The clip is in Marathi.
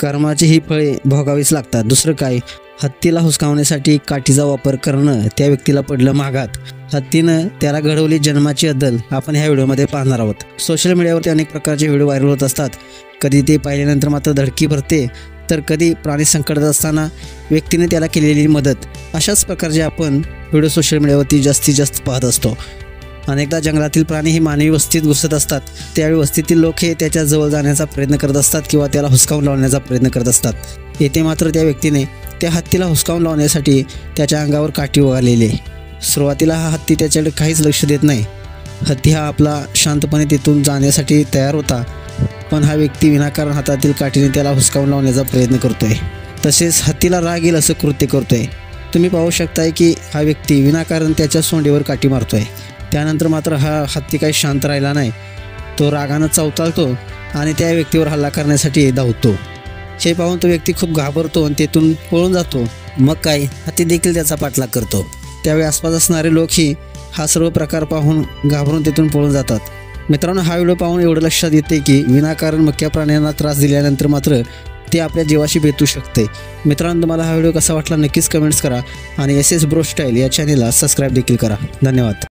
कर्माची ही फळे भोगावीच लागतात। दुसरं काय, हत्तीला हुसकावण्यासाठी काठीचा वापर करणं त्या व्यक्तीला पडलं महागात। हत्तीनं त्याला घडवली जन्माची अद्दल आपण ह्या व्हिडिओमध्ये पाहणार आहोत। सोशल मीडियावरती अनेक प्रकारचे व्हिडिओ व्हायरल होत असतात। कधी ते पाहिल्यानंतर मात्र धडकी भरते, तर कधी प्राणी संकटात असताना व्यक्तीने त्याला केलेली मदत, अशाच प्रकारचे आपण व्हिडिओ सोशल मीडियावरती जास्तीत जास्त पाहत असतो। अनेकदा जंगलातील प्राणी ही मानवी वस्तीत घुसत असतात, त्यावेळी वस्तीतील लोक हे त्याच्या जवळ जाण्याचा प्रयत्न करत असतात किंवा त्याला हुसकावून लावण्याचा प्रयत्न करत असतात। येथे मात्र त्या व्यक्तीने त्या हत्तीला हुसकावून लावण्यासाठी त्याच्या अंगावर काठी उगारलेली आहे। सुरुवातीला हा हत्ती त्याच्याकडे काहीच लक्ष देत नाही। हत्ती हा आपला शांतपणे तिथून जाण्यासाठी तयार होता, पण हा व्यक्ती विनाकारण हातातील काठीने त्याला हुसकावून लावण्याचा प्रयत्न करतोय। तसेच हत्तीला राग येईल असं कृत्य करतोय। तुम्ही पाहू शकताय की हा व्यक्ती विनाकारण त्याच्या सोंडीवर काठी मारतोय। त्यानंतर मात्र हा हत्ती काही शांत राहिला नाही, तो रागानं चवताळतो आणि त्या व्यक्तीवर हल्ला करण्यासाठी धावतो। हे पाहून तो व्यक्ती खूप घाबरतो आणि तेथून पळून जातो। मग काय, हत्ती देखील त्याचा पाठलाग करतो। त्यावेळी आसपास असणारे लोकही हा सर्व प्रकार पाहून घाबरून तेथून पळून जातात। मित्रांनो, हा व्हिडिओ पाहून एवढं लक्षात येते की विनाकारण मुक्या प्राण्यांना त्रास दिल्यानंतर मात्र ते आपल्या जीवाशी बेतू शकते। मित्रांनो, तुम्हाला हा व्हिडिओ कसा वाटला नक्कीच कमेंट्स करा आणि SS ब्रो स्टाईल या चॅनेलला सबस्क्राईब देखील करा। धन्यवाद।